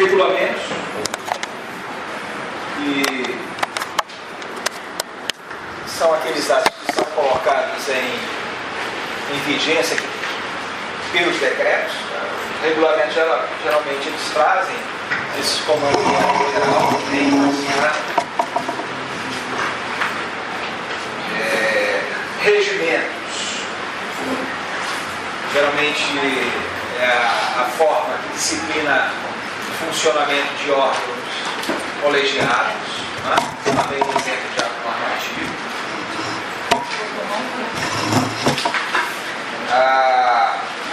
regulamentos que são aqueles atos que são colocados em vigência pelos decretos. Os regulamentos geralmente eles trazem esses comandos geral, regimentos. Geralmente é a forma que disciplina o funcionamento de órgãos colegiados, né? Também um exemplo de ato normativo.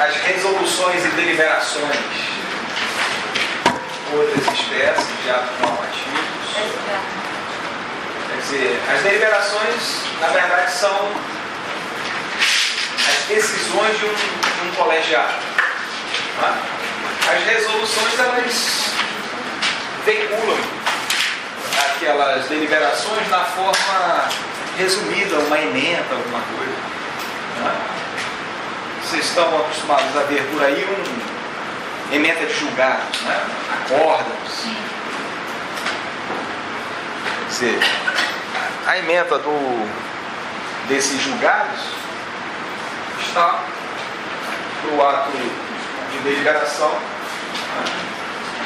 As resoluções e deliberações, outras espécies de atos normativos. Quer dizer, as deliberações, na verdade, são as decisões de um colegiado. Né? As resoluções, elas veiculam aquelas deliberações na forma resumida, uma ementa, alguma coisa. Né? Vocês estão acostumados a ver por aí ementa de julgados, né? Acórdãos. Quer dizer, a ementa desses julgados está no ato de deliberação, né?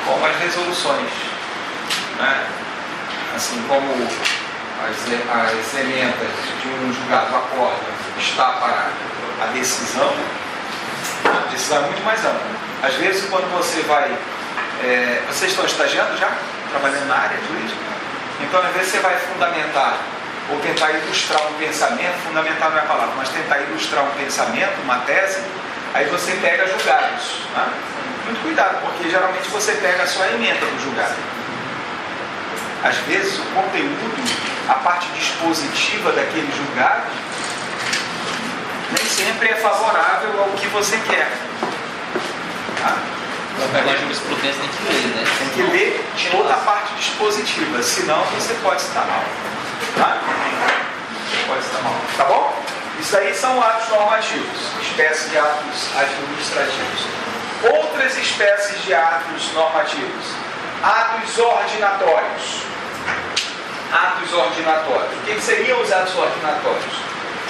Como as resoluções, né? Assim como as ementas de um julgado acórdão está para a decisão é muito mais ampla. Às vezes, quando você vai... vocês estão estagiando já? Trabalhando na área jurídica? Então, às vezes, você vai fundamentar ou tentar ilustrar um pensamento, fundamentar não é a palavra, mas tentar ilustrar um pensamento, uma tese, aí você pega julgados. Né? Muito cuidado, porque geralmente você pega a sua ementa do julgado. Às vezes, o conteúdo, a parte dispositiva daquele julgado, nem sempre é favorável ao que você quer. Tá? Para pegar a jurisprudência tem que ler, né? Tem que ler toda a parte dispositiva, senão você pode estar mal. Tá? Você pode estar mal. Tá bom? Isso aí são atos normativos, espécies de atos administrativos. Outras espécies de atos normativos. Atos ordinatórios. Atos ordinatórios. O que seriam os atos ordinatórios?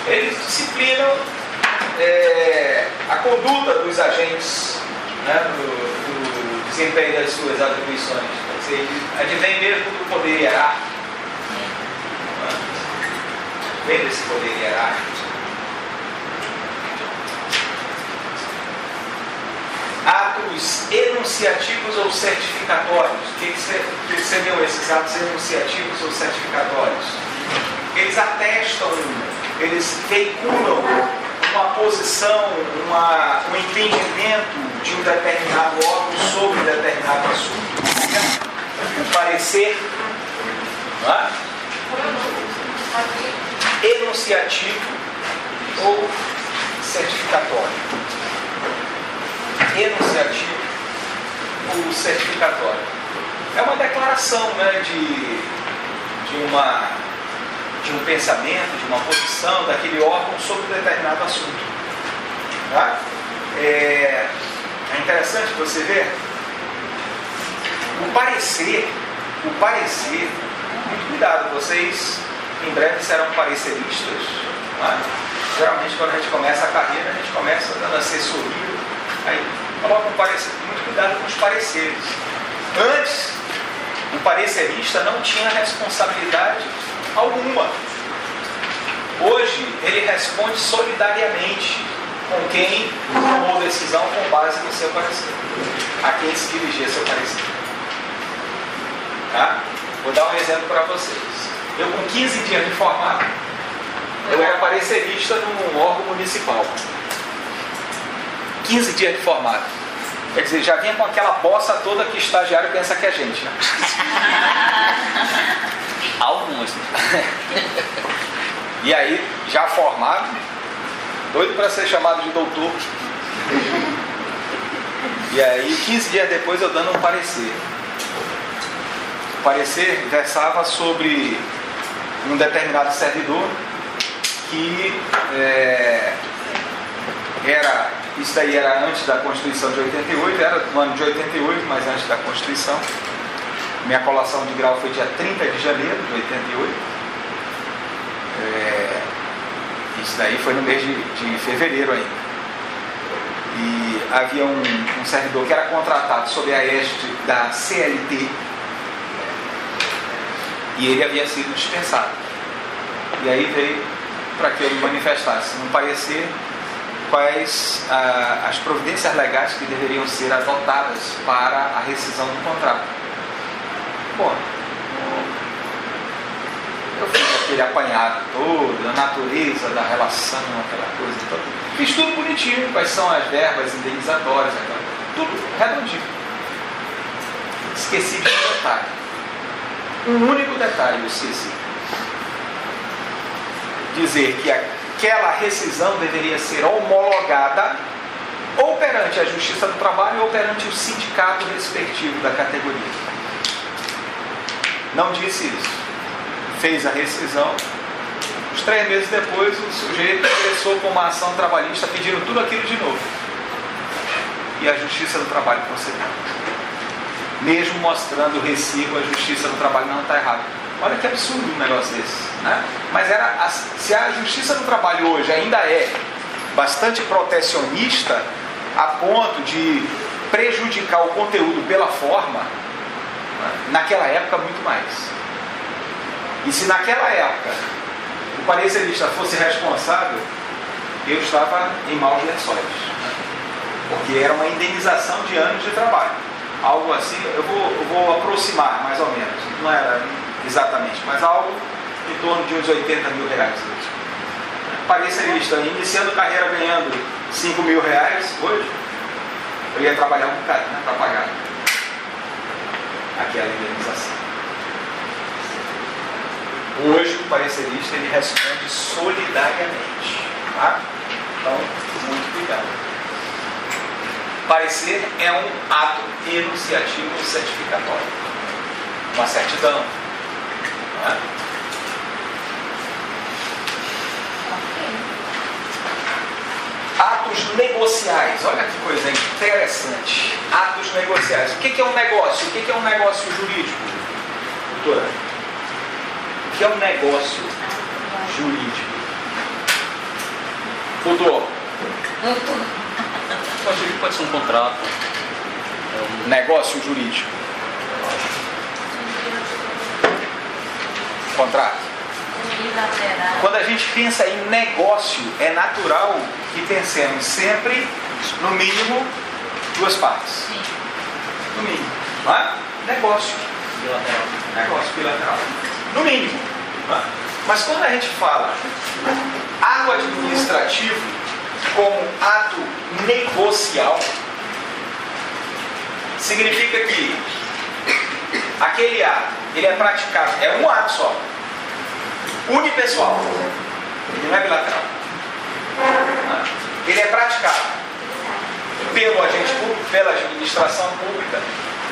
Eles disciplinam a conduta dos agentes, né, no desempenho das suas atribuições. Quer dizer, advém mesmo do poder hierárquico. Vem desse poder hierárquico. Atos enunciativos ou certificatórios. O que seriam esses atos enunciativos ou certificatórios? Eles atestam, eles veiculam uma posição, um entendimento de um determinado órgão sobre um determinado assunto. Um parecer, não é? Enunciativo ou certificatório. Enunciativo ou certificatório. É uma declaração, né, de um pensamento, de uma posição daquele órgão sobre um determinado assunto. Tá? É interessante você ver o parecer, muito cuidado, vocês em breve serão pareceristas. Tá? Geralmente quando a gente começa a carreira, a gente começa dando assessoria, aí coloca um parecer, muito cuidado com os pareceres. Antes, o parecerista não tinha responsabilidade alguma. Hoje, ele responde solidariamente com quem tomou decisão com base no seu parecer, a quem se dirigia seu parecer. Tá? Vou dar um exemplo para vocês. Eu, com 15 dias de formado, eu era parecerista num órgão municipal. 15 dias de formado. Quer dizer, já vinha com aquela bossa toda que estagiário pensa que é gente, né? Alguns. E aí, já formado, doido para ser chamado de doutor. E aí, 15 dias depois, eu dando um parecer. O parecer versava sobre um determinado servidor que era isso daí era antes da Constituição de 88, era no ano de 88, mas antes da Constituição. Minha colação de grau foi dia 30 de janeiro de 88. Isso daí foi no mês de fevereiro ainda. E havia um servidor que era contratado sob a égide da CLT, e ele havia sido dispensado. E aí veio para que eu me manifestasse no parecer quais as providências legais que deveriam ser adotadas para a rescisão do contrato. Bom, eu fiz aquele apanhado todo, a natureza da relação, aquela coisa toda. Fiz tudo bonitinho, quais são as verbas indenizatórias, tudo redondinho. Esqueci de um detalhe. Um único detalhe eu esqueci. Dizer que aquela rescisão deveria ser homologada ou perante a Justiça do Trabalho ou perante o sindicato respectivo da categoria. Não disse isso. Fez a rescisão. Uns 3 meses depois, o sujeito ingressou com uma ação trabalhista pedindo tudo aquilo de novo. E a Justiça do Trabalho procedeu. Mesmo mostrando o recibo, a Justiça do Trabalho não está errada. Olha que absurdo um negócio desse, né? Mas se a Justiça do Trabalho hoje ainda é bastante protecionista, a ponto de prejudicar o conteúdo pela forma, naquela época muito mais. E se naquela época o parecerista fosse responsável, eu estava em maus lençóis, porque era uma indenização de anos de trabalho. Algo assim, eu vou aproximar mais ou menos, não era exatamente, mas algo em torno de uns 80 mil reais. Parecerista, iniciando carreira ganhando 5 mil reais, hoje, eu ia trabalhar um bocado, né, para pagar aquela indenização. Hoje o parecerista ele responde solidariamente, tá? Então, muito cuidado. Parecer é um ato enunciativo certificatório, uma certidão, não é? Atos negociais, olha que coisa interessante. Atos negociais. O que é um negócio? O que é um negócio jurídico? Doutora, o que é um negócio jurídico? Doutor? Pode ser um contrato. Negócio jurídico. Contrato. Quando a gente pensa em negócio, é natural que pensemos sempre, no mínimo, 2 partes. No mínimo. Não é? Negócio. Bilateral. Negócio bilateral. No mínimo. Não é? Mas quando a gente fala ato administrativo como ato negocial, significa que aquele ato, ele é praticado, é um ato só, unipessoal, ele não é bilateral. Ele é praticado pelo agente público, pela administração pública,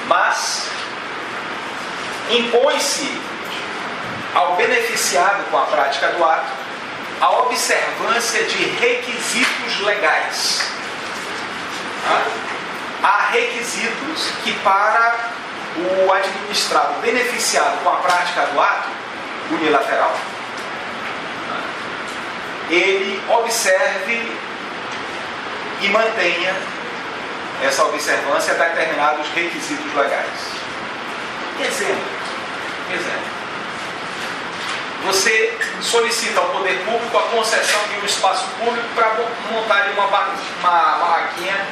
mas impõe-se ao beneficiado com a prática do ato a observância de requisitos legais. Há requisitos que, para o administrado beneficiado com a prática do ato unilateral, ele observe e mantenha essa observância a determinados requisitos legais. Exemplo. Você solicita ao poder público a concessão de um espaço público para montar uma barraquinha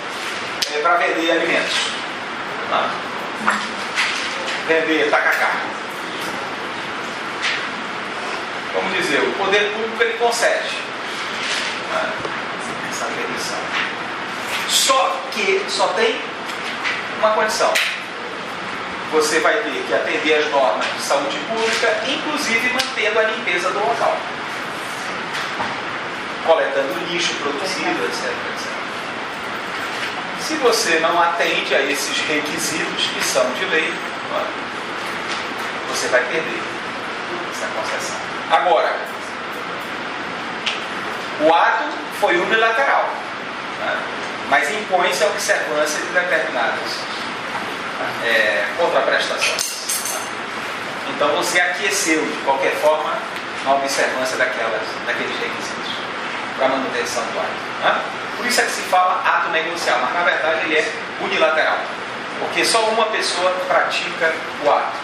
para vender alimentos. Vender tacacá. Vamos dizer, o poder público ele concede essa permissão. Só que só tem uma condição. Você vai ter que atender às normas de saúde pública, inclusive mantendo a limpeza do local, coletando lixo produzido, etc. Se você não atende a esses requisitos que são de lei, você vai perder essa concessão. Agora, o ato foi unilateral. mas impõe-se a observância de determinadas contraprestações. Então você aqueceu de qualquer forma na observância daqueles requisitos para a manutenção do ato. Por isso é que se fala ato negocial, mas na verdade ele é unilateral, porque só uma pessoa pratica o ato.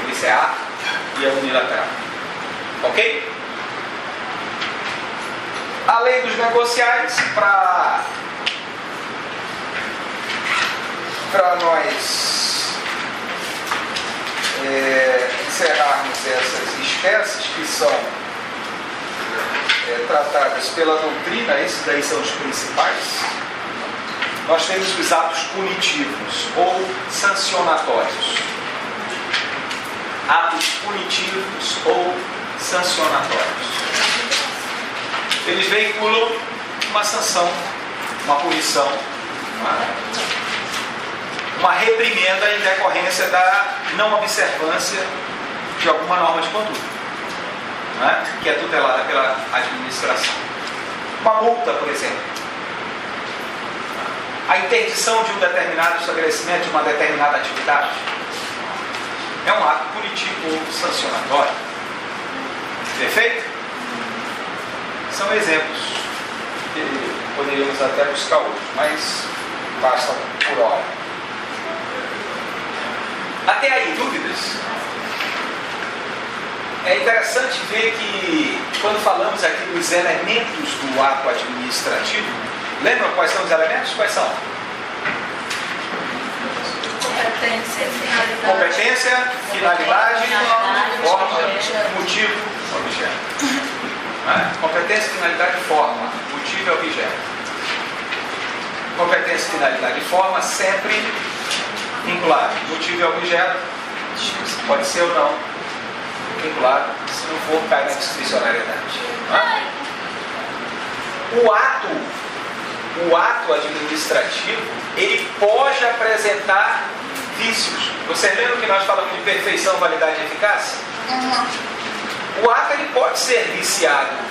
Por isso é ato e é unilateral. Ok? A lei dos negociais, para nós encerrarmos essas espécies que são tratadas pela doutrina, esses daí são os principais. Nós temos os atos punitivos ou sancionatórios. Atos punitivos ou sancionatórios. Eles veiculam uma sanção, uma punição, uma reprimenda em decorrência da não observância de alguma norma de conduta, que é tutelada pela administração. Uma multa, por exemplo. A interdição de um determinado estabelecimento, de uma determinada atividade, é um ato punitivo ou sancionatório. Perfeito? São exemplos que poderíamos até buscar outros, mas basta por hora. Até aí, dúvidas? É interessante ver que, quando falamos aqui dos elementos do ato administrativo, lembram quais são os elementos? Quais são? Competência, finalidade, forma, motivo, objeto. Competência, finalidade, forma, motivo e objeto. Competência, finalidade e forma sempre vinculado. Motivo e objeto pode ser ou não vinculado, se não for, cai na discricionariedade. O ato administrativo, ele pode apresentar vícios. Vocês lembram que nós falamos de perfeição, validade e eficácia? O ato ele pode ser viciado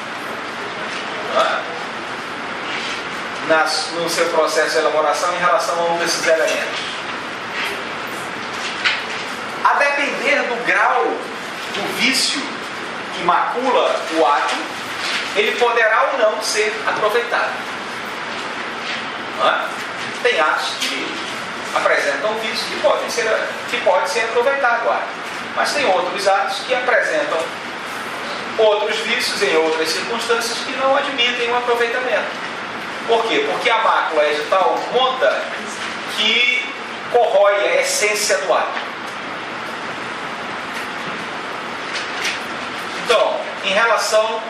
no seu processo de elaboração em relação a um desses elementos. A depender do grau do vício que macula o ato, ele poderá ou não ser aproveitado. Tem atos que apresentam vício que pode ser aproveitado o ato, mas tem outros atos que apresentam outros vícios em outras circunstâncias que não admitem um aproveitamento. Por quê? Porque a mácula é de tal monta que corrói a essência do ato. Então, em relação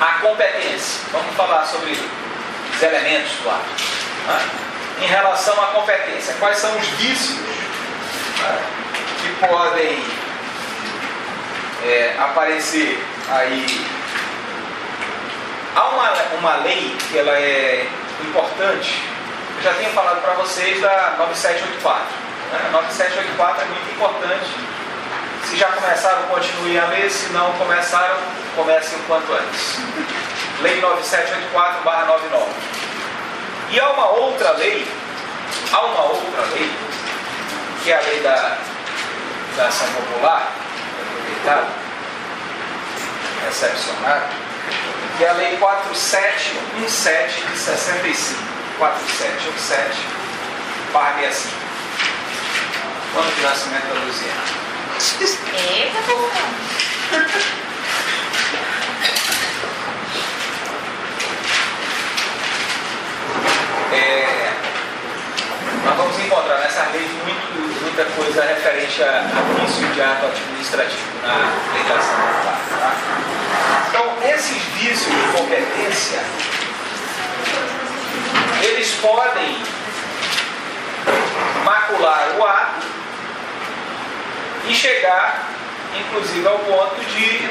à competência, vamos falar sobre os elementos do ato. Em relação à competência, quais são os vícios que podem aparecer aí? Há uma lei que ela é importante. Eu já tinha falado para vocês da 9784. A 9784 é muito importante. Se já começaram, continuem a ler. Se não começaram, comecem o quanto antes. Lei 9784/99. E há uma outra lei, que é a lei da ação popular, recepcionada, que é a lei 4717 de 65. 4717/65. Ano de nascimento da Luziana. Eita, porra! Nós vamos encontrar nessa lei muita coisa referente a vício de ato administrativo na legislação popular. Tá? Então, esses vícios de competência, eles podem macular o ato e chegar, inclusive, ao ponto de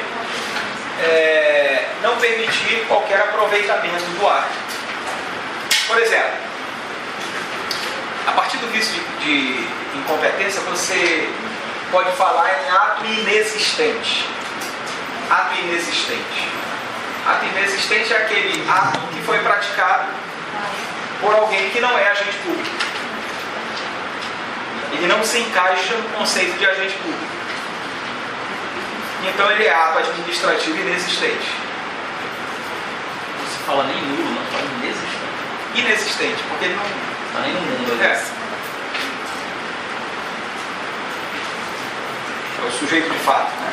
não permitir qualquer aproveitamento do ato. Por exemplo, a partir do vício de incompetência, você pode falar em ato inexistente. Ato inexistente. Ato inexistente é aquele ato que foi praticado por alguém que não é agente público. Ele não se encaixa no conceito de agente público. Então ele é ato administrativo inexistente. Não se fala nem nulo, não fala inexistente. Inexistente, porque ele não Está nem no mundo ali. é o sujeito de fato, né?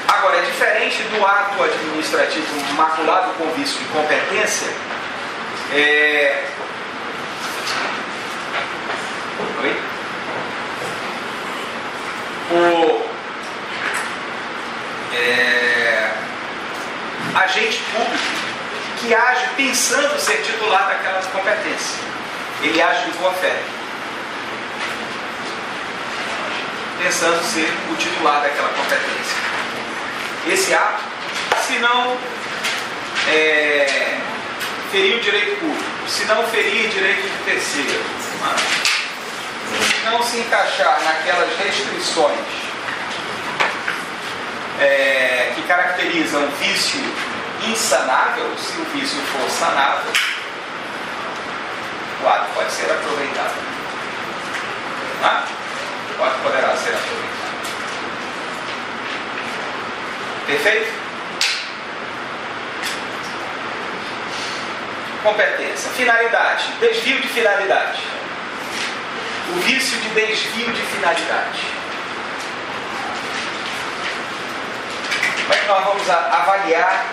Agora, é diferente do ato administrativo maculado com vício de competência. O agente público que age pensando ser titular daquela competência. Ele age de boa fé, pensando ser o titular daquela competência. Esse ato, se não ferir o direito público, se não ferir direito de terceiro, se não se encaixar naquelas restrições que caracterizam o vício insanável, se o vício for sanável, o ato pode ser aproveitado. O ato poderá ser aproveitado. Perfeito? Competência. Finalidade. Desvio de finalidade. O vício de desvio de finalidade. Como é que nós vamos avaliar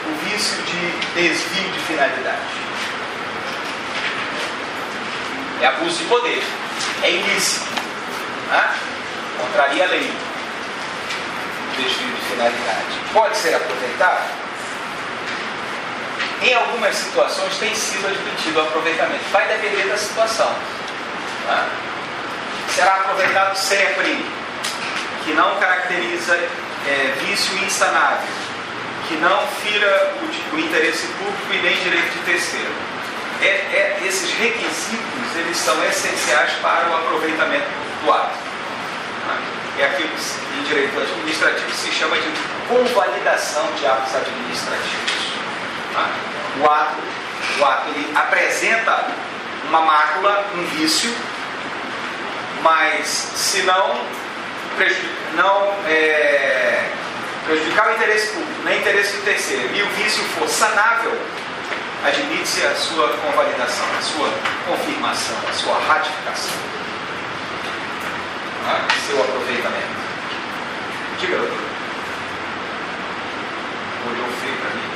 o vício de desvio de finalidade? É abuso de poder. É ilícito. Contraria a lei. Desvio de finalidade. Pode ser aproveitado? Em algumas situações tem sido admitido o aproveitamento. Vai depender da situação. Será aproveitado sempre que não caracteriza vício insanável, que não fira o interesse público e nem direito de terceiro. Esses requisitos, eles são essenciais para o aproveitamento do ato. É aquilo que em direito administrativo se chama de convalidação de atos administrativos. O ato ele apresenta uma mácula, um vício, mas se não prejudicar o interesse público, nem interesse do terceiro, e o vício for sanável, admite-se a sua convalidação, a sua confirmação, a sua ratificação. Seu aproveitamento. Diga, doutor. Olhou feio para mim?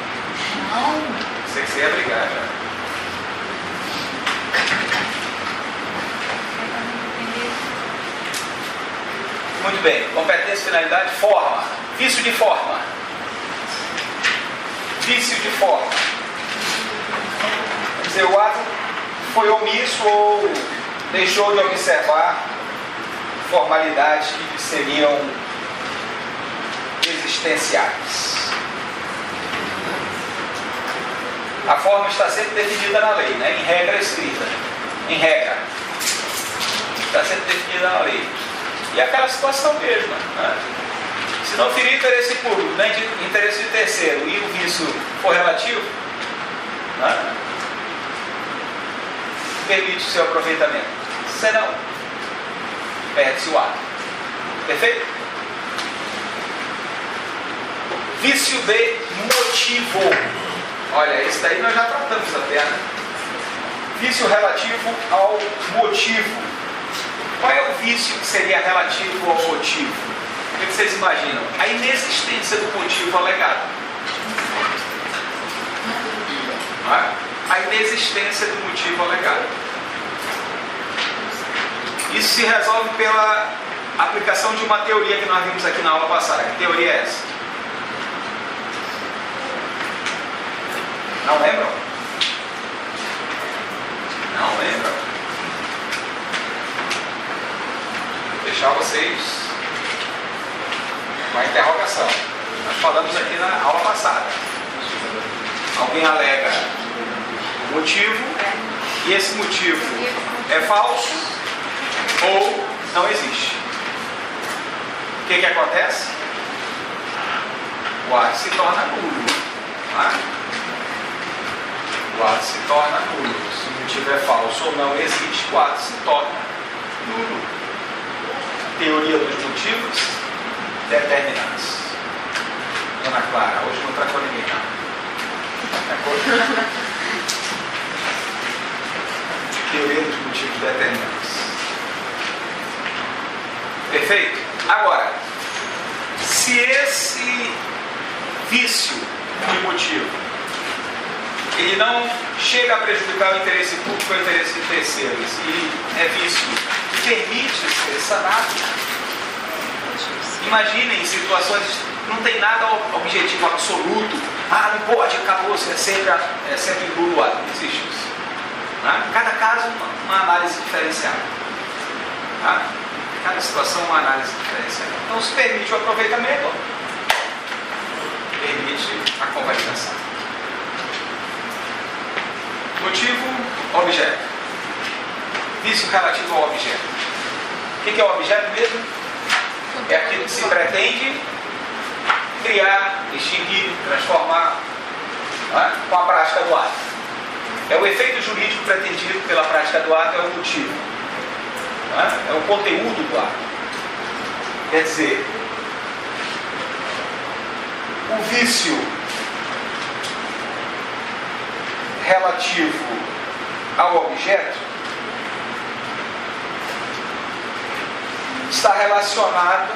Não. Sei que você ia brigar já. Muito bem. Competência, finalidade, forma. Vício de forma. Vício de forma. Quer dizer, o ato foi omisso ou deixou de observar formalidades que seriam existenciais. A forma está sempre definida na lei, né? Em regra escrita. Em regra. Está sempre definida na lei. E aquela situação mesma. Né? Se não ferir interesse público, nem de interesse de terceiro, e o vício for relativo, né? Permite o seu aproveitamento. Se não, perde-se o ato. Perfeito? Vício de motivo. Olha, isso daí nós já tratamos até, né? Vício relativo ao motivo. Qual é o vício que seria relativo ao motivo? O que vocês imaginam? A inexistência do motivo alegado. Não é? A inexistência do motivo alegado. Isso se resolve pela aplicação de uma teoria que nós vimos aqui na aula passada. Que teoria é essa? Não lembram? Não lembram? Vou deixar vocês com a interrogação. Nós falamos aqui na aula passada. Alguém alega o motivo e esse motivo é falso ou não existe. O que acontece? O ato se torna nulo. Tá? o ato se torna nulo. Se o motivo é falso ou não existe, o ato se torna nulo. Teoria dos motivos determinados. Ana Clara, hoje não tracou ninguém, não. Teoria dos motivos determinados. Perfeito? Agora, se esse vício de motivo ele não chega a prejudicar o interesse público ou o interesse de terceiros e é vício que permite ser sanado, imaginem situações que não tem nada objetivo absoluto. Ah, não pode, acabou, é sempre nulo o ato. Não existe isso. Tá? Cada caso uma análise diferenciada. Tá? Cada situação uma análise diferenciada. Então se permite o aproveitamento, permite a convalidação. Motivo, objeto. Vício relativo ao objeto. O que é o objeto mesmo? É aquilo que se pretende criar, extinguir, transformar, né, com a prática do ato. É o efeito jurídico pretendido pela prática do ato, é o motivo. Né, é o conteúdo do ato. Quer dizer, o vício relativo ao objeto está relacionado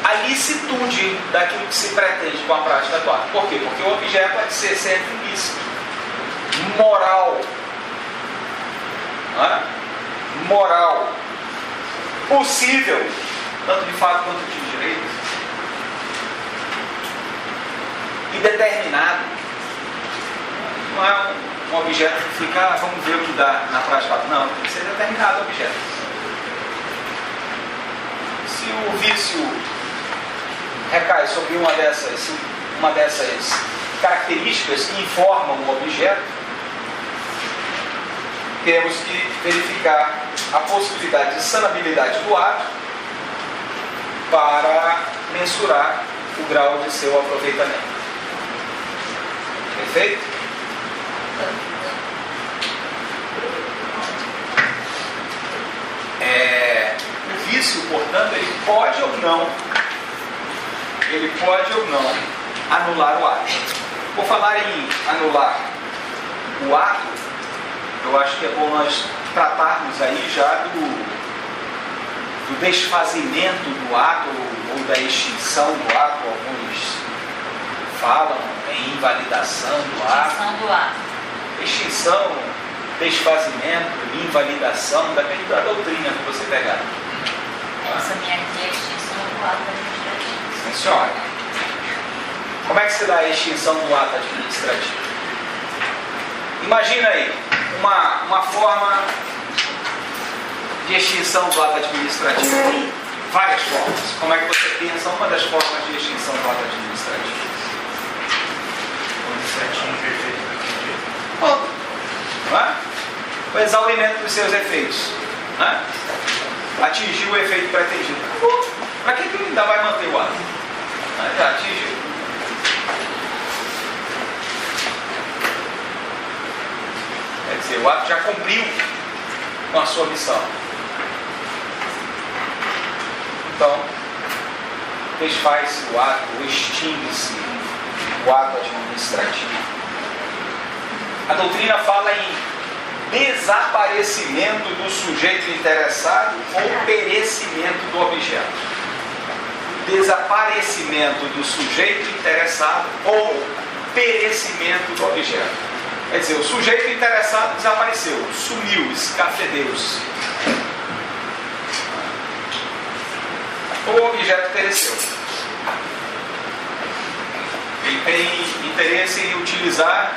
à licitude daquilo que se pretende com a prática do ato. Por quê? Porque o objeto pode ser sempre lícito, moral, né? Moral, possível, tanto de fato quanto de direito, e determinado. Não é um objeto que fica, vamos ver o que dá na prática. Não, tem que ser determinado o objeto. Se o vício recai sobre uma dessas características que informam o objeto, temos que verificar a possibilidade de sanabilidade do ato para mensurar o grau de seu aproveitamento. Perfeito? O vício, portanto, ele pode ou não anular o ato. Por falar em anular o ato, eu acho que é bom nós tratarmos aí já do desfazimento do ato ou da extinção do ato. Alguns falam em invalidação do ato. Extinção, desfazimento, invalidação, depende da doutrina que você pegar. Essa minha aqui é a extinção do ato administrativo. Sim, senhora. Como é que se dá a extinção do ato administrativo? Imagina aí uma forma de extinção do ato administrativo. Várias formas. Como é que você pensa uma das formas de extinção do ato administrativo? Bom, não é? O exaurimento dos seus efeitos, né? Atingiu o efeito pretendido. Para que ele ainda vai manter o ato? Já atingiu. Quer dizer, o ato já cumpriu com a sua missão. Então, desfaz-se o ato, ou extingue-se o ato administrativo. A doutrina fala em desaparecimento do sujeito interessado ou perecimento do objeto. Desaparecimento do sujeito interessado ou perecimento do objeto. Quer dizer, o sujeito interessado desapareceu, sumiu, escafedeu-se. Ou o objeto pereceu. Ele tem interesse em utilizar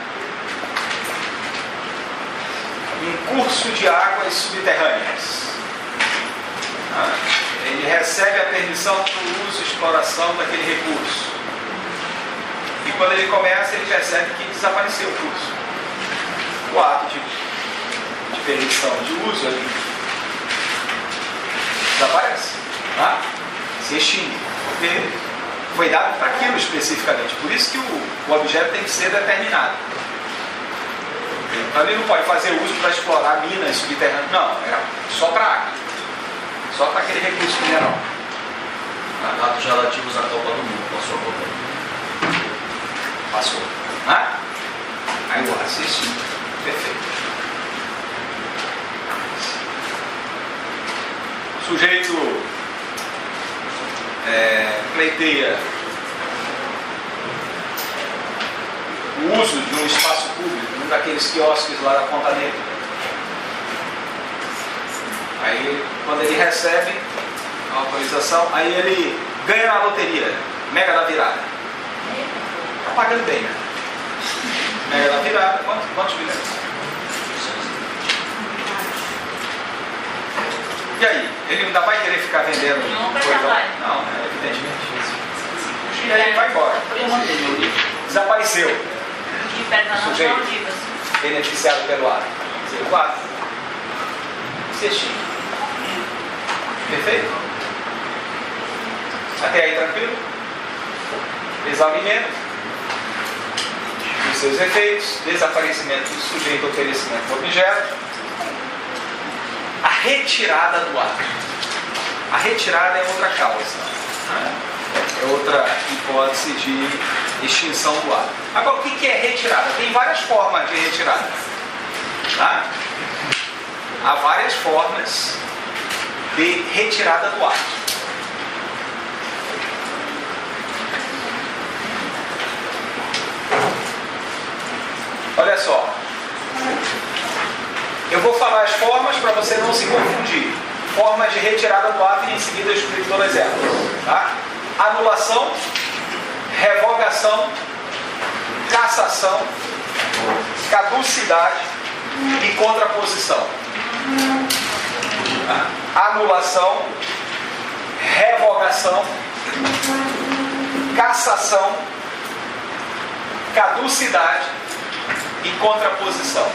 um curso de águas subterrâneas. Ele recebe a permissão para o uso e exploração daquele recurso. E quando ele começa, ele percebe que desapareceu o curso. O ato de permissão de uso ali desaparece. Se extingue. Porque foi dado para aquilo especificamente. Por isso que o objeto tem que ser determinado. Então ele não pode fazer uso para explorar minas subterrâneas, não, é só para água, só para aquele recurso mineral. Atos relativos à Copa do Mundo, passou a Copa. Passou. Né? Aí o raciocínio, perfeito. O sujeito pleiteia o uso de um espaço público, um daqueles quiosques lá da Ponta Negra. Aí, quando ele recebe a autorização, aí ele ganha na loteria, Mega da Virada. Está pagando bem, né? Mega da Virada, quantos milhões? E aí? Ele ainda vai querer ficar vendendo coisa? Não, evidentemente. E aí ele vai embora. Desapareceu. O sujeito beneficiado pelo ato. O ato. Cestinho. Perfeito? Até aí tranquilo? Exaumento dos seus efeitos, desaparecimento do sujeito, oferecimento do objeto, a retirada do ato. A retirada é outra causa, né? É outra hipótese de extinção do ato. Agora, o que é retirada? Tem várias formas de retirada, tá? Há várias formas de retirada do ato. Olha só, eu vou falar as formas para você não se confundir. Formas de retirada do ato e em seguida eu explico todas elas. Tá? Anulação, revogação, cassação, caducidade e contraposição. Tá? Anulação, revogação, cassação, caducidade e contraposição.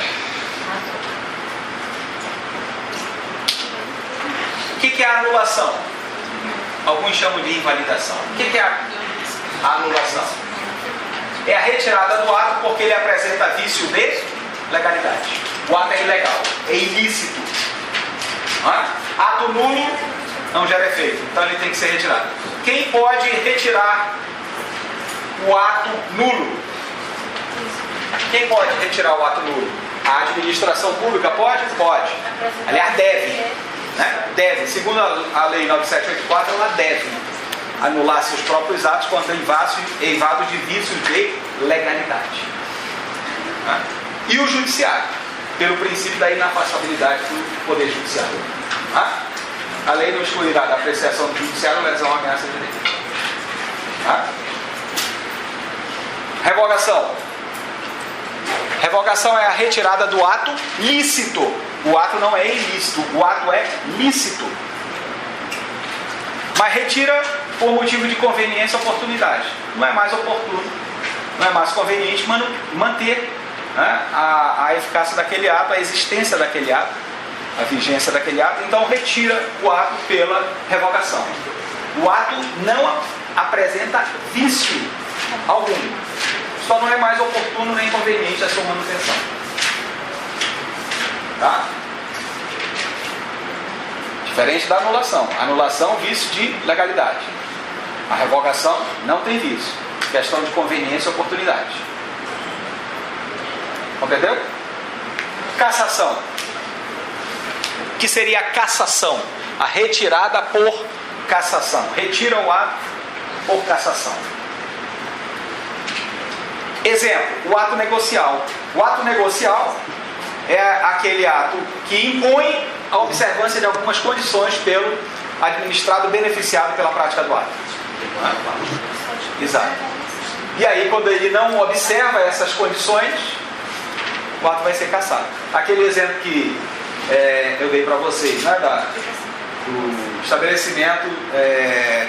O que é a anulação? Alguns chamam de invalidação. O que é a anulação? É a retirada do ato porque ele apresenta vício de legalidade. O ato é ilegal, é ilícito. Ato nulo não gera efeito, então ele tem que ser retirado. Quem pode retirar o ato nulo? Quem pode retirar o ato nulo? A administração pública pode? Pode. Aliás, deve. Né? Deve. Segundo a lei 9784, ela deve anular seus próprios atos quando eivados de vícios de legalidade. Né? E o judiciário, pelo princípio da inafastabilidade do poder judiciário. Né? A lei não excluirá da apreciação do judiciário lesão ou ameaça de direito. Né? Revogação. Revogação é a retirada do ato lícito. O ato não é ilícito, o ato é lícito. Mas retira por motivo de conveniência e oportunidade. Não é mais oportuno, não é mais conveniente manter, né, a eficácia daquele ato, a existência daquele ato, a vigência daquele ato. Então retira o ato pela revogação. O ato não apresenta vício algum. Só não é mais oportuno nem conveniente a sua manutenção. Tá? Diferente da anulação. Anulação, vício de legalidade. A revogação não tem vício. Questão de conveniência e oportunidade. Compreendeu? Cassação. O que seria a cassação? A retirada por cassação. Retira o ato por cassação. Exemplo, o ato negocial. O ato negocial é aquele ato que impõe a observância de algumas condições pelo administrado beneficiado pela prática do ato. Exato. E aí, quando ele não observa essas condições, o ato vai ser cassado. Aquele exemplo que eu dei para vocês, né, do estabelecimento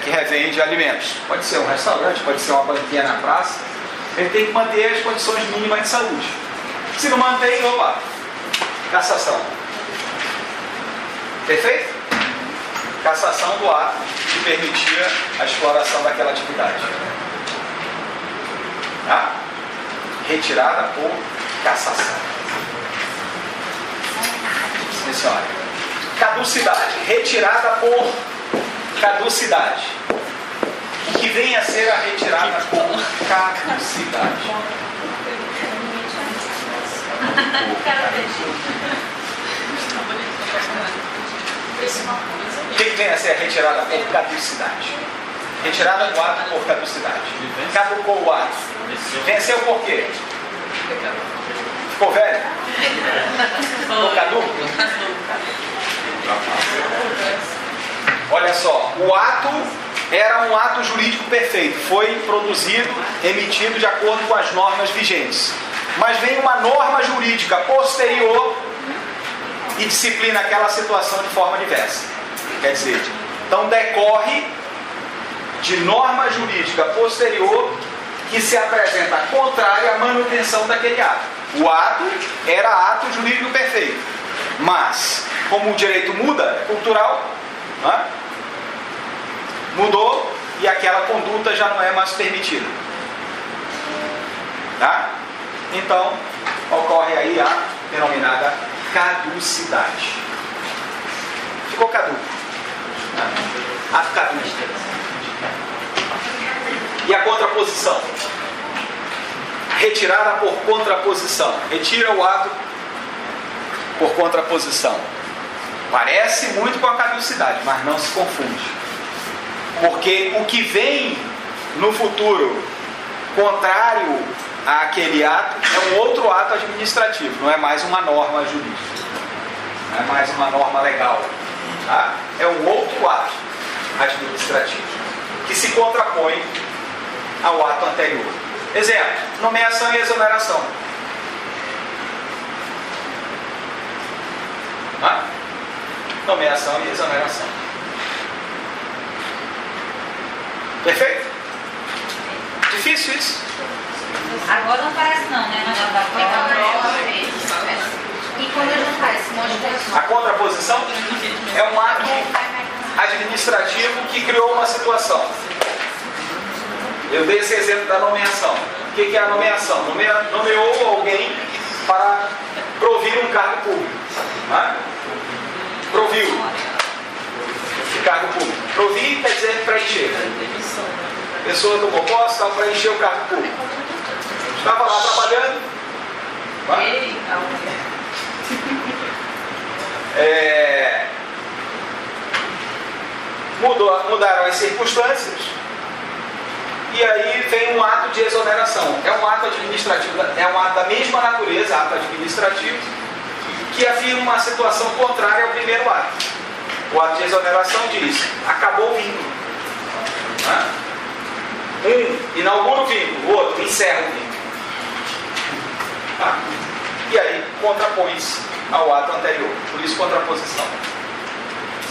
que revende alimentos. Pode ser um restaurante, pode ser uma banquinha na praça. Ele tem que manter as condições mínimas de saúde. Se não mantém, opa, cassação. Perfeito? Cassação do ato que permitia a exploração daquela atividade. Tá? Retirada por cassação. Sim, senhora. Caducidade. Retirada por caducidade. O que vem a ser a retirada por caducidade? O que vem a ser a retirada por caducidade? Retirada do ato por caducidade. Caducou o ato. Venceu por quê? Ficou velho? Ficou caduco? Olha só, o ato era um ato jurídico perfeito. Foi produzido, emitido de acordo com as normas vigentes. Mas vem uma norma jurídica posterior e disciplina aquela situação de forma diversa. Quer dizer, então decorre de norma jurídica posterior que se apresenta contrária à manutenção daquele ato. O ato era ato jurídico perfeito, mas como o direito muda, é cultural, né? Mudou e aquela conduta já não é mais permitida, tá? Então ocorre aí a denominada caducidade. Ficou caduco, ato caduco. E a contraposição? Retirada por contraposição. Retira o ato por contraposição. Parece muito com a caducidade, mas não se confunde. Porque o que vem no futuro contrário àquele ato é um outro ato administrativo, não é mais uma norma jurídica, não é mais uma norma legal, tá? É um outro ato administrativo que se contrapõe ao ato anterior. Exemplo, nomeação e exoneração. Nomeação e exoneração. Perfeito? Difícil isso? Agora não parece não, né? Mas já dá pra E quando ele não faz? A contraposição é um ato administrativo que criou uma situação. Eu dei esse exemplo da nomeação. O que é a nomeação? Nomeou alguém para provir um cargo público. Né? Proviu o cargo público. Provir quer dizer preencher. A pessoa tomou posse para preencher o cargo público. Estava lá trabalhando. Mudaram as circunstâncias. E aí vem um ato de exoneração. É um ato administrativo, é um ato da mesma natureza, ato administrativo, que afirma uma situação contrária ao primeiro ato. O ato de exoneração diz: acabou o vínculo. Um inaugura o vínculo, o outro encerra o vínculo. E aí contrapõe-se ao ato anterior. Por isso, contraposição.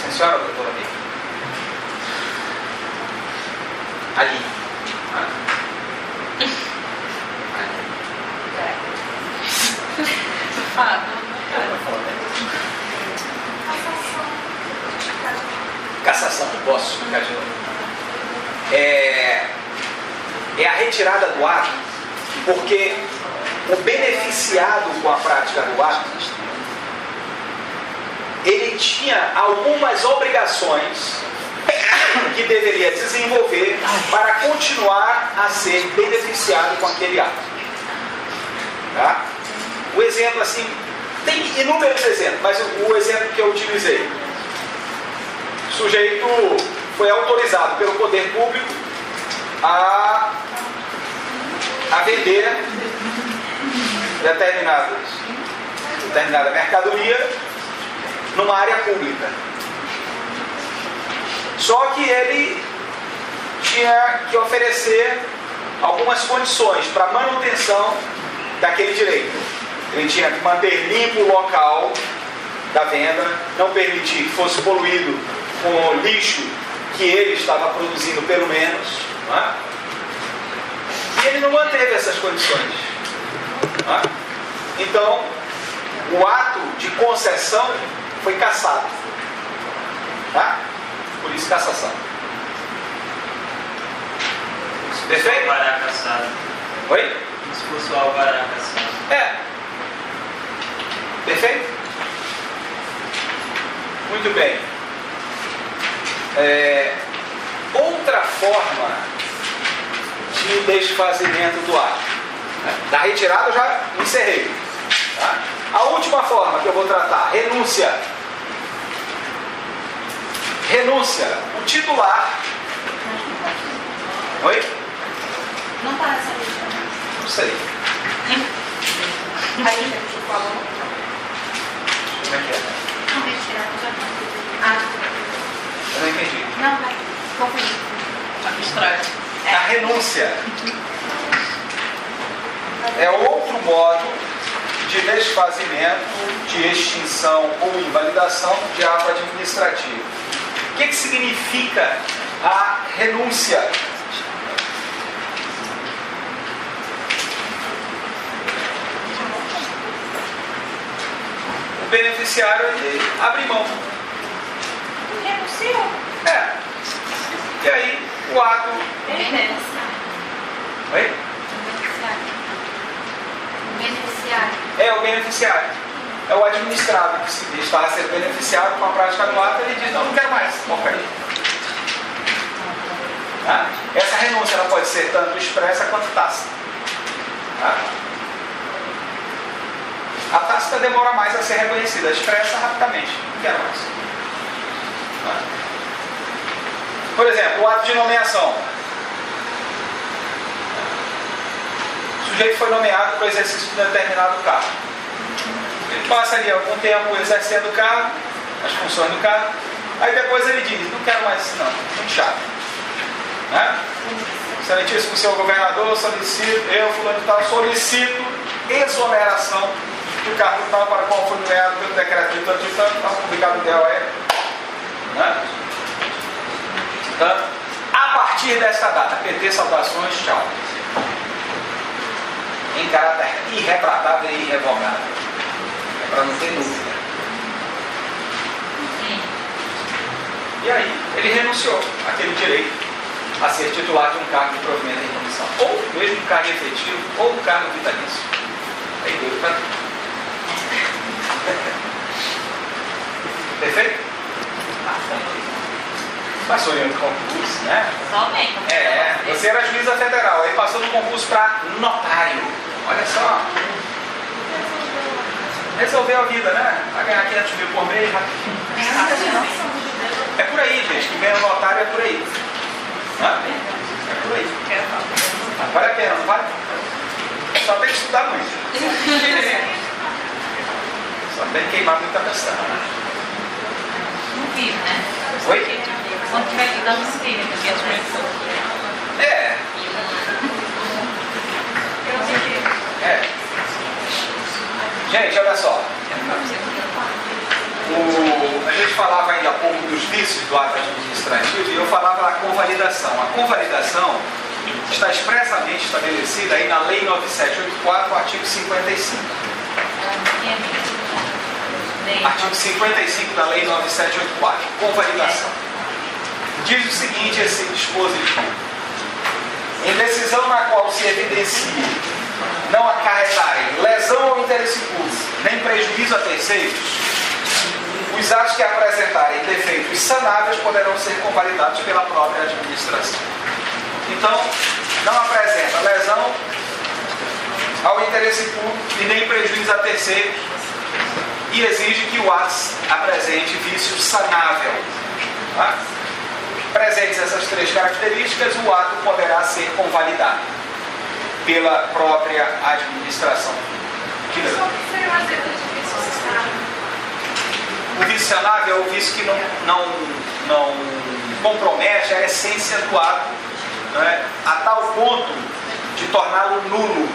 Sim, senhora, doutora Bia? Ali. Cassação, posso explicar de novo? É a retirada do ato, porque o beneficiado com a prática do ato, ele tinha algumas obrigações que deveria desenvolver para continuar a ser beneficiado com aquele ato. Tá? O exemplo assim, tem inúmeros exemplos, mas o exemplo que eu utilizei: o sujeito foi autorizado pelo poder público a vender determinada mercadoria numa área pública. Só que ele tinha que oferecer algumas condições para manutenção daquele direito. Ele tinha que manter limpo o local da venda, não permitir que fosse poluído com o lixo que ele estava produzindo, pelo menos. Não é? E ele não manteve essas condições. Não é? Então, o ato de concessão foi cassado. Tá? Por isso, cassação. Perfeito? O alvará cassado. Oi? Como se fosse o alvará cassado. É. Perfeito? Muito bem. Outra forma de desfazimento do ato. Da retirada eu já encerrei. Tá? A última forma que eu vou tratar, renúncia. Renúncia. O titular. Oi? Não está nessa lista. Não sei. Aí a gente falou. Como é que é? Não, retirada já não. Eu não entendi. Não, vai. Confundi. Abstrato. A renúncia é outro modo de desfazimento, de extinção ou invalidação de ato administrativo. O que significa a renúncia? O beneficiário ele abre mão. Renunciou. E aí o ato. Beneficiário. Oi? Beneficiário. É o beneficiário. É o administrado que se está a ser beneficiado com a prática do ato, ele diz, não quero mais. Okay. Tá? Essa renúncia ela pode ser tanto expressa quanto tácita. Tá? A tácita demora mais a ser reconhecida, a expressa rapidamente. Não quero mais. Tá? Por exemplo, o ato de nomeação. O sujeito foi nomeado para o exercício de determinado cargo. Ele passa ali algum tempo exercendo o cargo, as funções do cargo, aí depois ele diz, não quero mais isso não, muito chato. Né? Excelentíssimo senhor governador, eu, fulano de tal, solicito exoneração do cargo tal para qual foi nomeado pelo decreto de tanto, está publicado no DOE. Né? Então, a partir desta data, PT, saudações, tchau. Em caráter irretratável e irrevogável. É para não ter dúvida. E aí, ele renunciou àquele direito a ser titular de um cargo de provimento em comissão. Ou mesmo um cargo efetivo, ou um cargo vitalício. Tem doido para tudo. Perfeito? Passou em outro concurso, né? Somente. Você era juíza federal, aí passou no concurso para notário. Olha só. Resolveu a vida, né? Vai ganhar 500 mil por mês, rapidinho. É por aí, gente. Que ganha o notário é por aí. É por aí. Vale a pena, não vale? Só tem que estudar muito. Só tem que queimar muita questão, né? Não vive, né? Oi? Quando tiver que dar uns filhos, porque as pessoas. Gente, olha só. A gente falava ainda há pouco dos vícios do ato administrativo e eu falava da convalidação. A convalidação está expressamente estabelecida aí na Lei 9784, artigo 55. Artigo 55 da Lei 9784, convalidação. Diz o seguinte, esse dispositivo. Em decisão na qual se evidencie não acarretarem lesão ao interesse público, nem prejuízo a terceiros, os atos que apresentarem defeitos sanáveis poderão ser convalidados pela própria administração. Então, não apresenta lesão ao interesse público e nem prejuízo a terceiros e exige que o ato apresente vício sanável. Tá? Presentes essas três características, o ato poderá ser convalidado pela própria administração. O vício sanável é o vício que não compromete a essência do ato, né, a tal ponto de torná-lo nulo.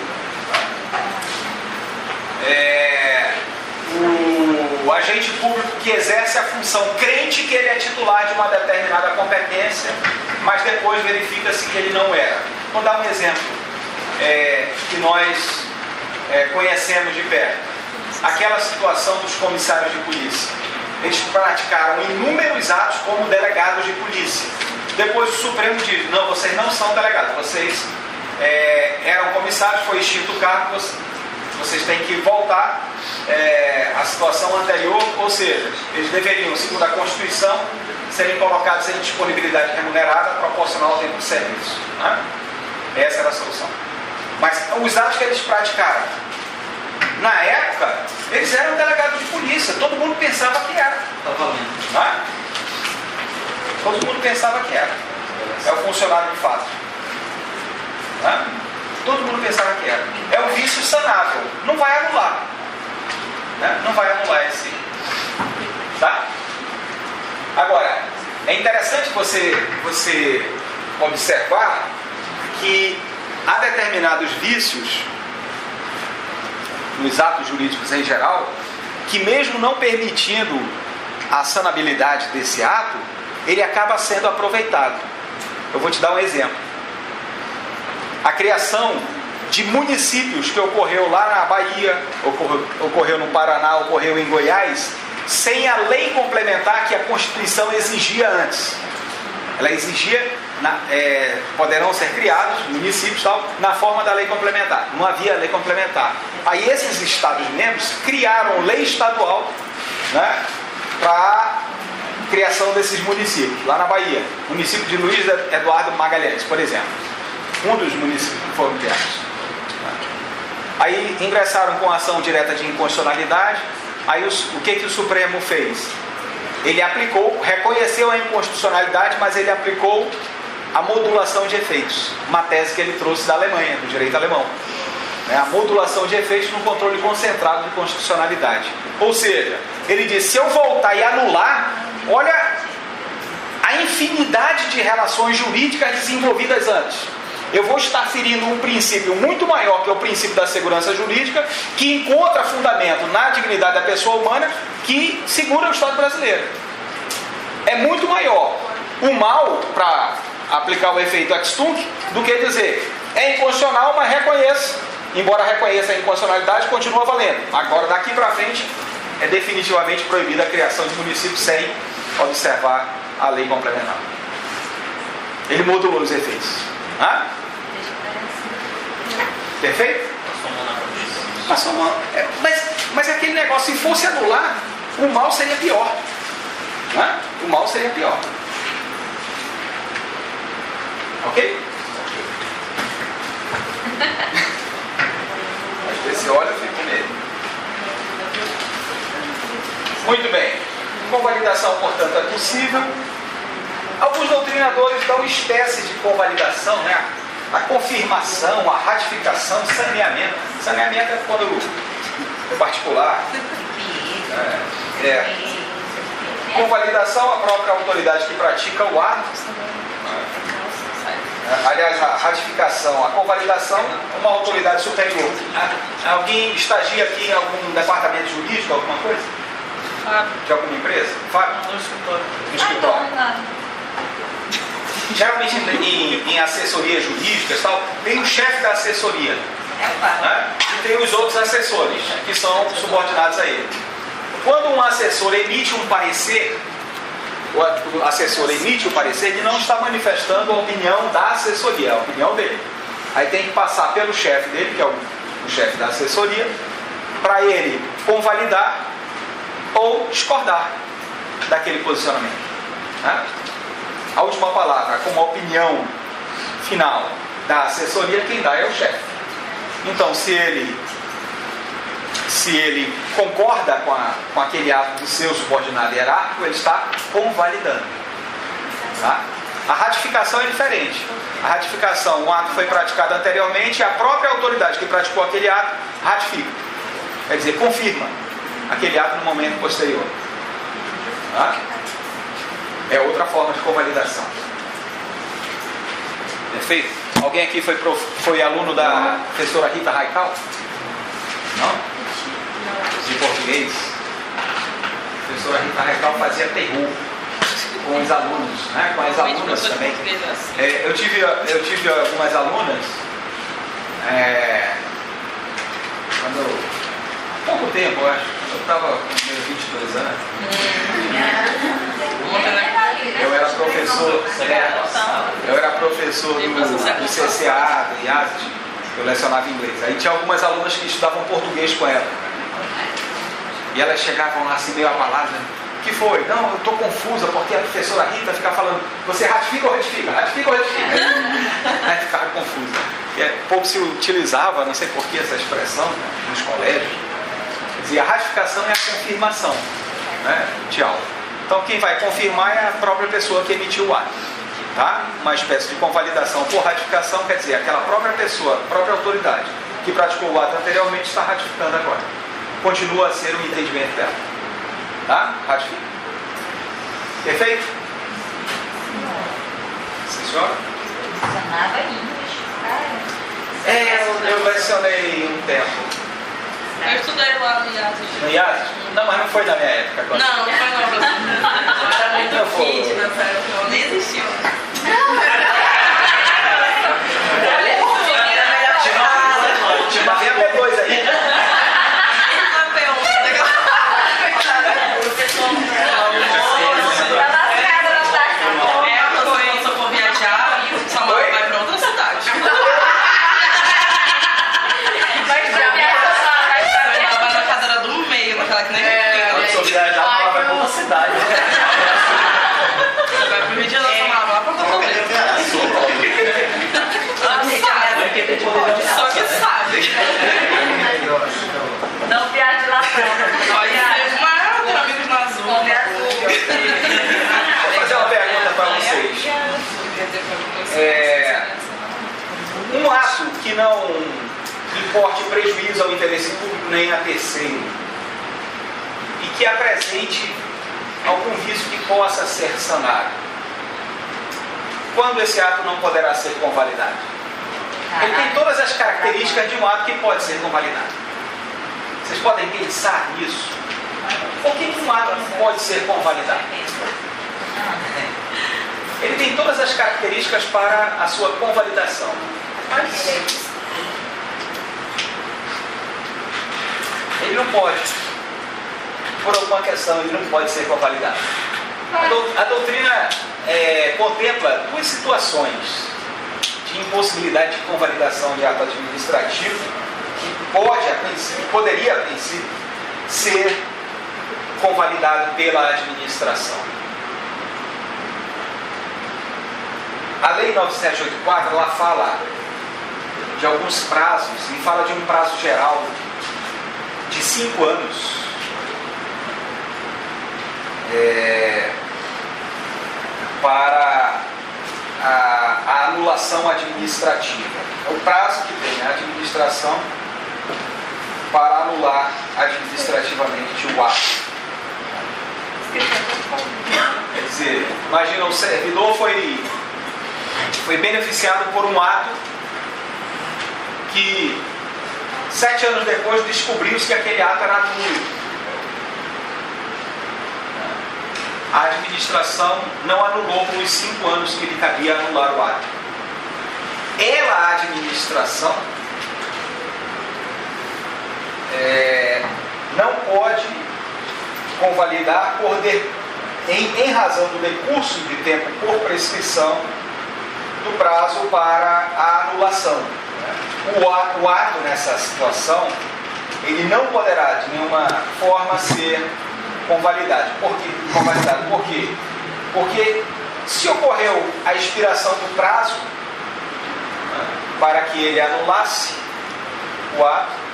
O agente público que exerce a função crente que ele é titular de uma determinada competência, mas depois verifica-se que ele não era. Vou dar um exemplo que nós conhecemos de perto. Aquela situação dos comissários de polícia. Eles praticaram inúmeros atos como delegados de polícia. Depois o Supremo diz, não, vocês não são delegados, vocês eram comissários, foi extinto o cargo, vocês têm que voltar a situação anterior, ou seja, eles deveriam, segundo a Constituição, serem colocados em disponibilidade remunerada proporcional ao tempo de serviço. Né? Essa era a solução. Mas os atos que eles praticaram, na época, eles eram delegados de polícia, todo mundo pensava que era. Está valendo. Né? Todo mundo pensava que era. É o funcionário de fato. Né? Todo mundo pensava que era. É um vício sanável. Não vai anular. Né? Não vai anular esse. Tá? Agora, é interessante você observar que há determinados vícios nos atos jurídicos em geral, que mesmo não permitindo a sanabilidade desse ato, ele acaba sendo aproveitado. Eu vou te dar um exemplo. A criação de municípios que ocorreu lá na Bahia, ocorreu no Paraná, ocorreu em Goiás, sem a lei complementar que a Constituição exigia antes. Ela exigia, poderão ser criados municípios tal, na forma da lei complementar. Não havia lei complementar. Aí esses Estados-membros criaram lei estadual, né, para criação desses municípios. Lá na Bahia, município de Luiz Eduardo Magalhães, por exemplo. Um dos municípios que foram criados. Aí ingressaram com ação direta de inconstitucionalidade. Aí o que o Supremo fez? Ele aplicou, reconheceu a inconstitucionalidade, mas ele aplicou a modulação de efeitos, uma tese que ele trouxe da Alemanha, do direito alemão. A modulação de efeitos no controle concentrado de constitucionalidade. Ou seja, ele disse, se eu voltar e anular, olha a infinidade de relações jurídicas desenvolvidas antes. Eu vou estar ferindo um princípio muito maior, que é o princípio da segurança jurídica, que encontra fundamento na dignidade da pessoa humana, que segura o Estado brasileiro. É muito maior o mal, para aplicar o efeito ex tunc, do que dizer, é inconstitucional, mas reconheço. Embora reconheça a inconstitucionalidade, continua valendo. Agora, daqui para frente, é definitivamente proibida a criação de municípios sem observar a lei complementar. Ele modulou os efeitos. Perfeito? Mas aquele negócio, se fosse anular, o mal seria pior. O mal seria pior. Ok? Às vezes olha e fica com medo. Muito bem. Convalidação, portanto, é possível. Alguns doutrinadores dão espécies de convalidação, né? A confirmação, a ratificação, saneamento. Saneamento é quando é particular. Convalidação, a própria autoridade que pratica o ato. Aliás, a ratificação, a convalidação, uma autoridade superior. Alguém estagia aqui em algum departamento jurídico, alguma coisa? De alguma empresa? Fábio? No escritório. No escritório. Geralmente em assessorias jurídicas tal, tem o chefe da assessoria, né? E tem os outros assessores, que são subordinados a ele. Quando um assessor emite um parecer, o assessor emite o parecer, ele não está manifestando a opinião da assessoria, a opinião dele. Aí tem que passar pelo chefe dele, que é o chefe da assessoria, para ele convalidar ou discordar daquele posicionamento, né? A última palavra, como a opinião final da assessoria, quem dá é o chefe. Então, se ele concorda com aquele ato do seu subordinado hierárquico, ele está convalidando. Tá? A ratificação é diferente. A ratificação, o ato foi praticado anteriormente, a própria autoridade que praticou aquele ato ratifica. Quer dizer, confirma aquele ato no momento posterior. Tá? É outra forma de convalidação. Perfeito? Alguém aqui foi aluno da professora Rita Raical? Não? De português? A professora Rita Raical fazia terror com os alunos, né? Com as alunas também. Eu tive algumas alunas há pouco tempo, eu acho. Eu estava com meus 22 anos. Eu era professor do CCA, do IAST, eu lecionava inglês. Aí tinha algumas alunas que estudavam português com ela. E elas chegavam lá assim meio abaladas, o que foi? Não, eu estou confusa porque a professora Rita fica falando, você ratifica ou retifica? Ratifica ou retifica? Aí ficava confusa. E o povo se utilizava, não sei por que essa expressão, né, nos colégios. Dizia, a ratificação é a confirmação, né, de algo. Então quem vai confirmar é a própria pessoa que emitiu o ato. Tá? Uma espécie de convalidação por ratificação, quer dizer, aquela própria pessoa, a própria autoridade que praticou o ato anteriormente está ratificando agora. Continua a ser um entendimento dela. Tá? Ratifica. Perfeito? Sim, senhora? Funcionava English. Eu lecionei um tempo. Eu estudei lá no IASIS. No IASIS? Não, mas não foi na minha época. Quando... Não foi não, professor. Era muito kid nessa época, nem existiu. Tinha uma V2 aí. Só que sabe. Não viaje lá fora. Olha, amigos no azul. Vou fazer uma pergunta para vocês. Um ato que não importe prejuízo ao interesse público nem a terceiro e que apresente algum risco que possa ser sanado, quando esse ato não poderá ser convalidado? Ele tem todas as características de um ato que pode ser convalidado. Vocês podem pensar nisso? Por que um ato não pode ser convalidado? Ele tem todas as características para a sua convalidação. Mas ele não pode. Por alguma questão, ele não pode ser convalidado. A doutrina contempla duas situações de impossibilidade de convalidação de ato administrativo que poderia, a princípio, ser convalidado pela administração. A Lei 9784, ela fala de alguns prazos e fala de um prazo geral de 5 anos para a anulação administrativa. É o prazo que tem a administração para anular administrativamente o ato. Quer dizer, imagina, o servidor foi beneficiado por um ato que 7 anos depois descobriu-se que aquele ato era nulo. A administração não anulou nos 5 anos que lhe cabia anular o ato. A administração, não pode convalidar em razão do decurso de tempo por prescrição do prazo para a anulação. O ato nessa situação, ele não poderá de nenhuma forma ser convalidado. Por quê? Porque se ocorreu a expiração do prazo para que ele anulasse o ato,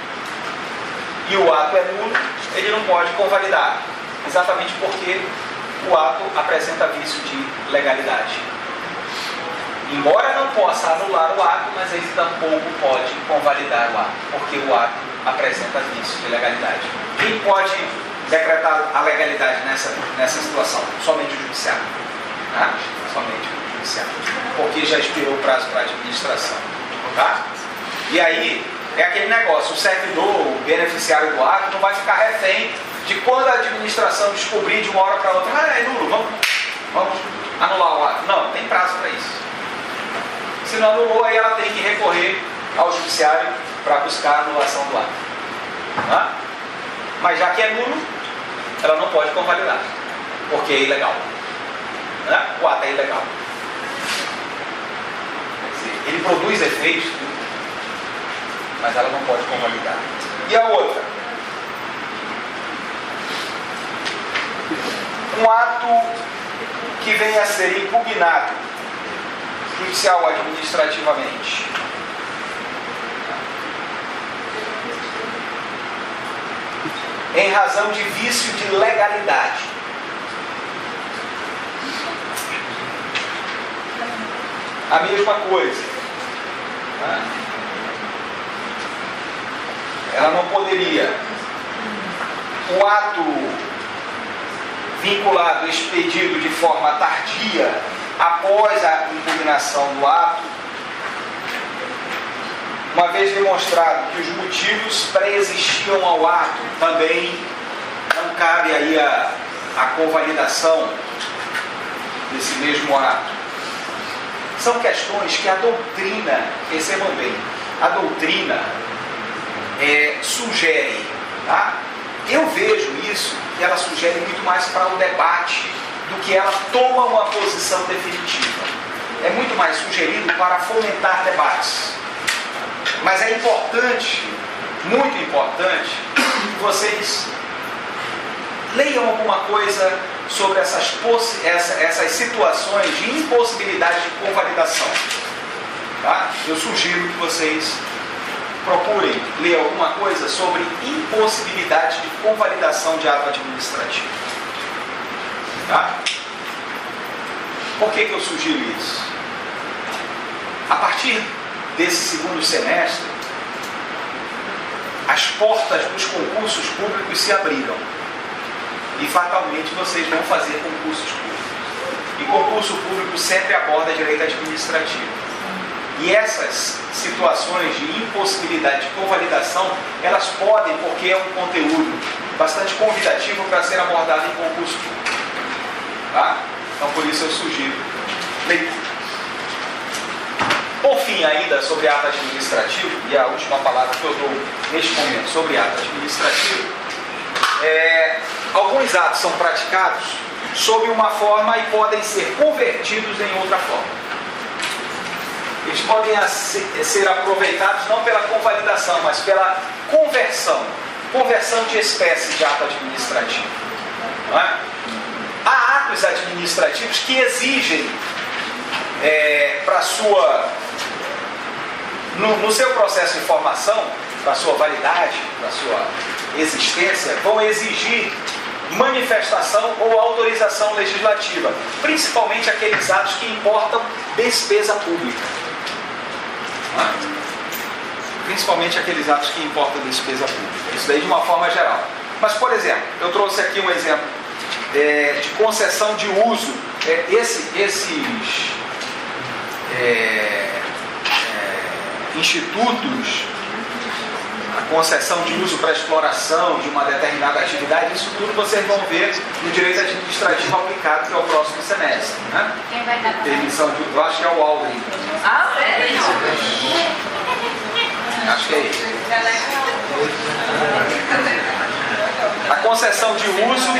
e o ato é nulo, ele não pode convalidar, exatamente porque o ato apresenta vício de legalidade. Embora não possa anular o ato, mas ele tampouco pode convalidar o ato, porque o ato apresenta vício de legalidade. Quem pode decretar a legalidade nessa situação? Somente o judiciário. Tá? Somente o judiciário. Porque já expirou o prazo para a administração. Tá? E aí, é aquele negócio, o servidor, o beneficiário do ato, não vai ficar refém de quando a administração descobrir de uma hora para outra, é nulo, vamos anular o ato. Não, tem prazo para isso. Se não anulou, aí ela tem que recorrer ao judiciário para buscar a anulação do ato. Tá? Mas já que é nulo, ela não pode convalidar, porque é ilegal. Né? O ato é ilegal. Ele produz efeitos, mas ela não pode convalidar. E a outra? Um ato que venha a ser impugnado judicial ou administrativamente. Em razão de vício de legalidade. A mesma coisa. Ela não poderia. O ato vinculado, expedido de forma tardia, após a impugnação do ato, uma vez demonstrado que os motivos pré-existiam ao ato, também não cabe aí a convalidação desse mesmo ato. São questões que a doutrina, percebam bem, a doutrina sugere, tá? Eu vejo isso, que ela sugere muito mais para o debate do que ela toma uma posição definitiva. É muito mais sugerido para fomentar debates. Mas é importante, muito importante, que vocês leiam alguma coisa sobre essas situações de impossibilidade de convalidação. Tá? Eu sugiro que vocês procurem ler alguma coisa sobre impossibilidade de convalidação de ato administrativo. Tá? Por que eu sugiro isso? A partir desse segundo semestre, as portas dos concursos públicos se abriram. E fatalmente vocês vão fazer concursos públicos. E concurso público sempre aborda direito administrativo. E essas situações de impossibilidade de convalidação, elas podem, porque é um conteúdo bastante convidativo para ser abordado em concurso público. Tá? Então por isso eu sugiro leitura. Por fim, ainda sobre ato administrativo, e a última palavra que eu dou neste momento sobre ato administrativo, alguns atos são praticados sob uma forma e podem ser convertidos em outra forma. Eles podem ser aproveitados não pela convalidação, mas pela conversão de espécie de ato administrativo. Não é? Há atos administrativos que exigem no seu processo de formação, para a sua validade, para a sua existência, vão exigir manifestação ou autorização legislativa, principalmente aqueles atos que importam despesa pública. Não é? Principalmente aqueles atos que importam despesa pública. Isso daí de uma forma geral. Mas, por exemplo, eu trouxe aqui um exemplo de concessão de uso. Institutos, a concessão de uso para exploração de uma determinada atividade, isso tudo vocês vão ver no direito administrativo aplicado, que é o próximo semestre. Né? Quem vai dar Permissão de uso, eu acho que é o Aldrin. Ah, sério? Acho que é isso. A concessão de uso,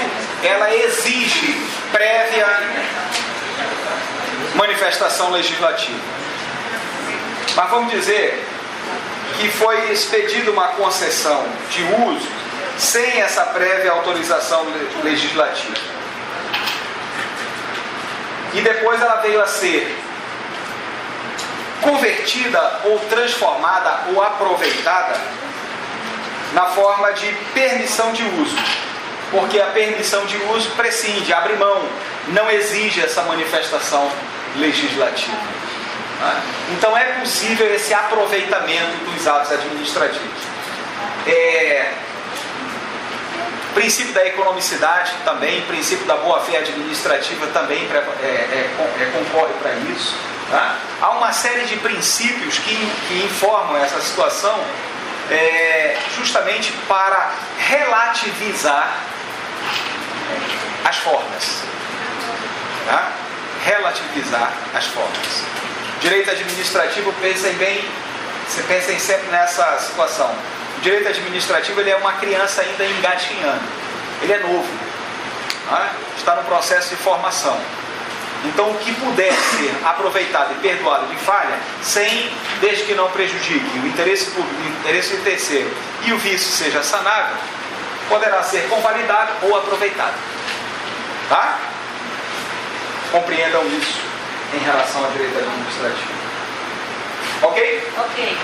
ela exige prévia manifestação legislativa. Mas vamos dizer que foi expedida uma concessão de uso sem essa prévia autorização legislativa. E depois ela veio a ser convertida ou transformada ou aproveitada na forma de permissão de uso. Porque a permissão de uso prescinde, abre mão, não exige essa manifestação legislativa. Então é possível esse aproveitamento dos atos administrativos. Princípio da economicidade também, princípio da boa-fé administrativa também concorre para isso. Tá? Há uma série de princípios que informam essa situação justamente para relativizar as formas. Tá? Relativizar as formas. Direito administrativo, pensem sempre nessa situação. O direito administrativo ele é uma criança ainda engatinhando. Ele é novo. Tá? Está no processo de formação. Então, o que puder ser aproveitado e perdoado de falha, desde que não prejudique o interesse público, o interesse de terceiro e o vício seja sanável, poderá ser convalidado ou aproveitado. Tá? Compreendam isso em relação ao direito administrativo. Ok? Ok.